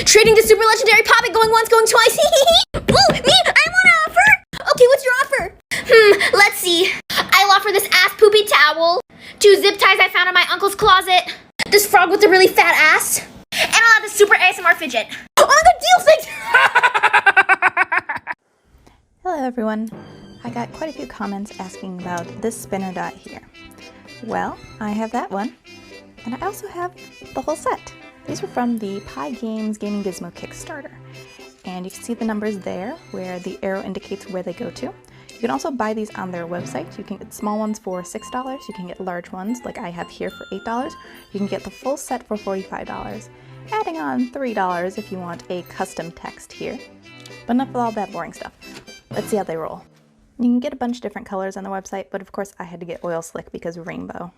Trading the super legendary poppet, going once, going twice. Ooh, me, I want to offer. Okay, what's your offer? Let's see. I'll offer this ass poopy towel, 2 zip ties I found in my uncle's closet, this frog with a really fat ass, and I'll have the super ASMR fidget. Oh my god, deal, thanks. Hello everyone. I got quite a few comments asking about this spinner dot here. Well, I have that one, and I also have the whole set. These were from the Pi Games Gaming Gizmo Kickstarter, and you can see the numbers there where the arrow indicates where they go to. You can also buy these on their website. You can get small ones for $6, you can get large ones like I have here for $8, you can get the full set for $45, adding on $3 if you want a custom text here. But enough of all that boring stuff. Let's see how they roll. You can get a bunch of different colors on the website, but of course I had to get oil slick because rainbow.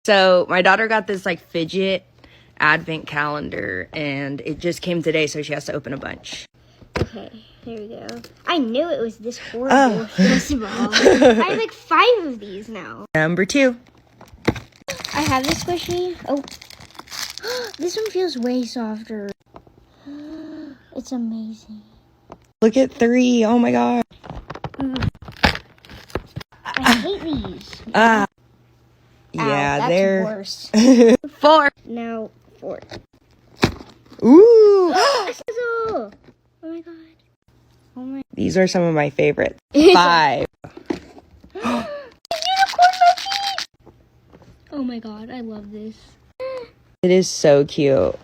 So my daughter got this like Fidget advent calendar and it just came today, so she has to open a bunch. Okay, here we go. I knew it was this horrible stress ball. I have like 5 of these now. Number 2. I have this squishy. Oh, this one feels way softer. It's amazing. Look at 3. Oh my god. I hate these. Yeah, that's they're worse. 4. Now 4. Ooh. Oh my god. Oh my. These are some of my favorites. 5. Unicorn monkey. Oh my god, I love this. It is so cute.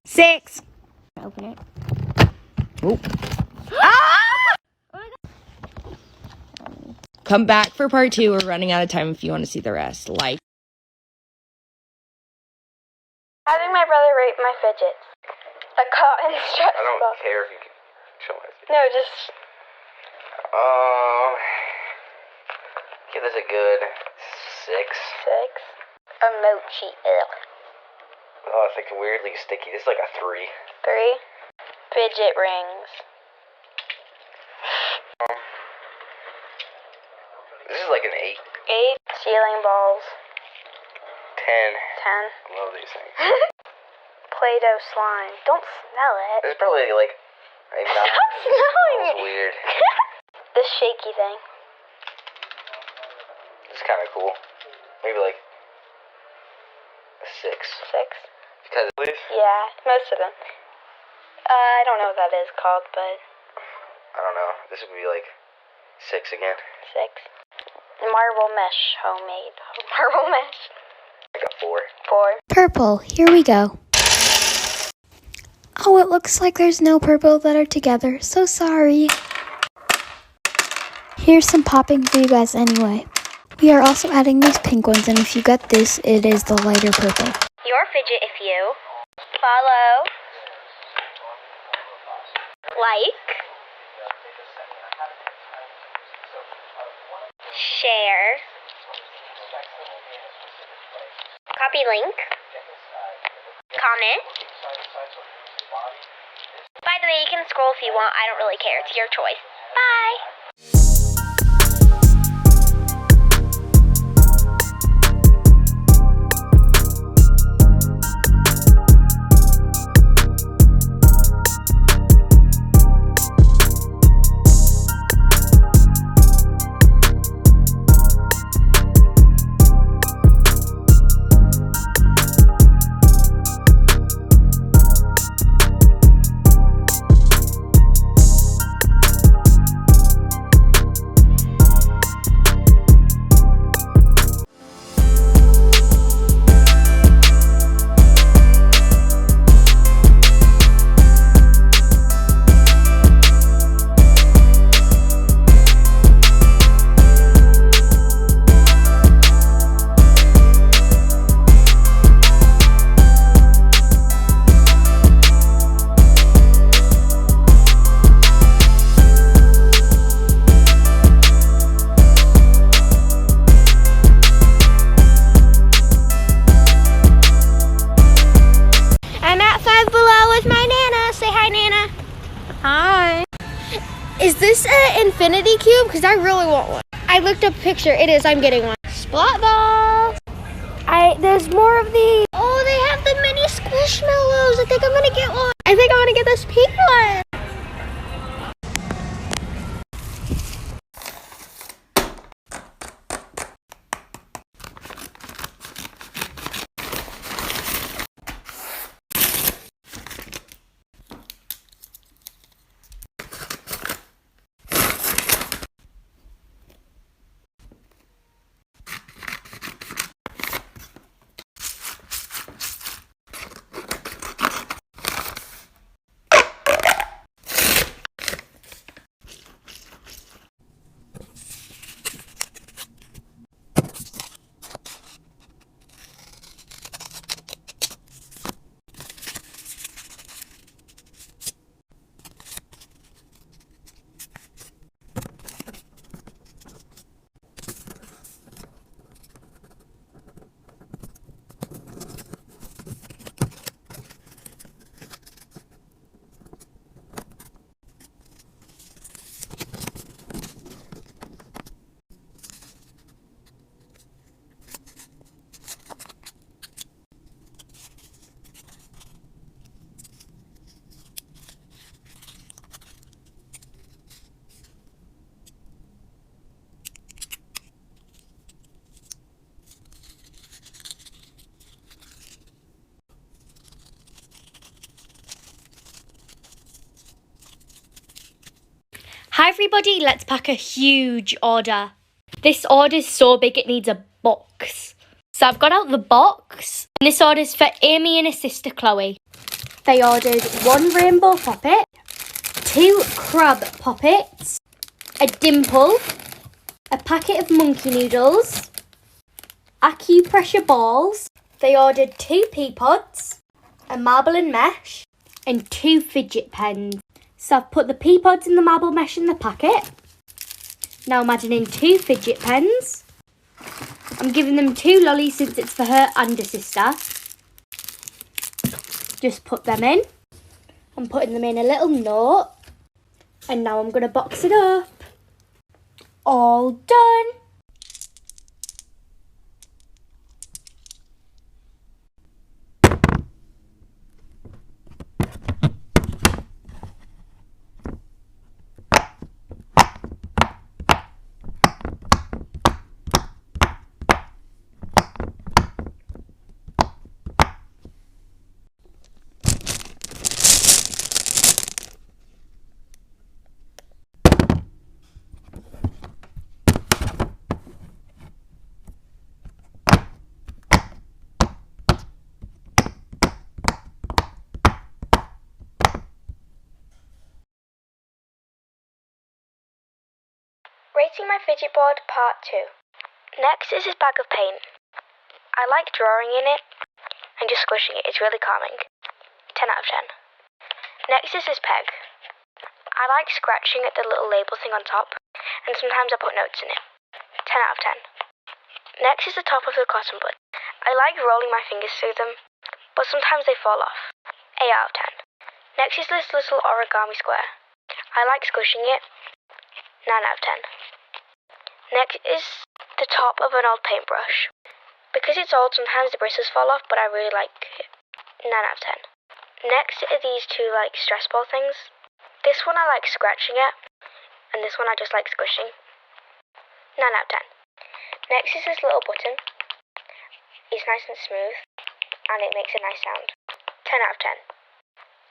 6. Open it. Ooh. Ah! Oh my god. Come back for part 2. We're running out of time if you want to see the rest. Like. Having my brother rape my fidgets. A cotton stress I don't ball. care if you can show my face. No, just Give this a good 6. 6. A mochi. Ugh. Oh, it's like weirdly sticky. This is like a 3. 3. Fidget rings. This is like an 8. 8. Ceiling balls. 10. 10. I love these things. Play-Doh slime. Don't smell it. This is probably like a 9. Stop smelling It's it. weird. This shaky thing. It's kind of cool. Maybe like a 6. 6. Because please. Yeah, most of them. I don't know what that is called, but I don't know. This would be like 6 again. 6. Marble mesh, homemade. Marble mesh. Like a 4. 4. Purple. Here we go. Oh, it looks like there's no purple that are together. So sorry. Here's some popping for you guys anyway. We are also adding these pink ones, and if you get this, it is the lighter purple. Your fidget if you follow, like, share, copy link, comment. By the way, you can scroll if you want. I don't really care. It's your choice. Bye. Is this an infinity cube? Because I really want one. I looked up a picture. It is. I'm getting one. Splat balls. There's more of these. Oh, they have the mini squishmallows. I think I'm gonna get one. I think I'm gonna get this pink one. Hi everybody, let's pack a huge order. This order is so big it needs a box. So I've got out the box. And this order's for Amy and her sister Chloe. They ordered 1 rainbow poppet, 2 crab poppets, a dimple, a packet of monkey noodles, acupressure balls. They ordered 2 pea pods, a marble and mesh, and 2 fidget pens. So I've put the pea pods and the marble mesh in the packet. Now I'm adding in 2 fidget pens. I'm giving them 2 lollies since it's for her and her sister. Just put them in. I'm putting them in a little note. And now I'm going to box it up. All done. Rating my fidget board part 2. Next is this bag of paint. I like drawing in it and just squishing it. It's really calming. 10 out of 10. Next is this peg. I like scratching at the little label thing on top, and sometimes I put notes in it. 10 out of 10. Next is the top of the cotton bud. I like rolling my fingers through them, but sometimes they fall off. 8 out of 10. Next is this little origami square. I like squishing it. 9 out of 10. Next is the top of an old paintbrush. Because it's old, sometimes the bristles fall off, but I really like it. 9 out of 10. Next are these 2 like stress ball things. This one I like scratching at, and this one I just like squishing. 9 out of 10. Next is this little button. It's nice and smooth, and it makes a nice sound. 10 out of 10.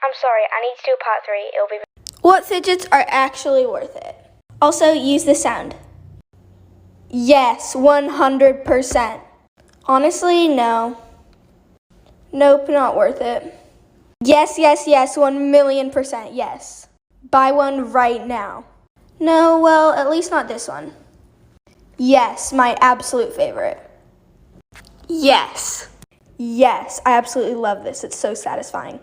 I'm sorry, I need to do part 3. It'll be... What fidgets are actually worth it? Also, use the sound. Yes, 100%. Honestly, no. Nope, not worth it. Yes, 1,000,000%, yes. Buy one right now. No, well, at least not this one. Yes, my absolute favorite. Yes, I absolutely love this. It's so satisfying.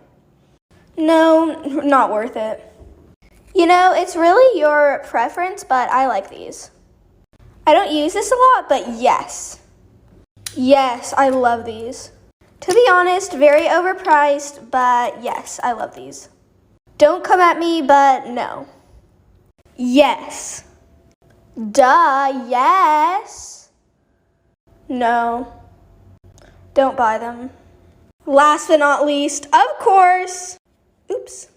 No, not worth it. You know, it's really your preference, but I like these. I don't use this a lot, but yes. Yes, I love these. To be honest, very overpriced, but yes, I love these. Don't come at me, but no. Yes. Duh, yes. No. Don't buy them. Last but not least, of course. Oops.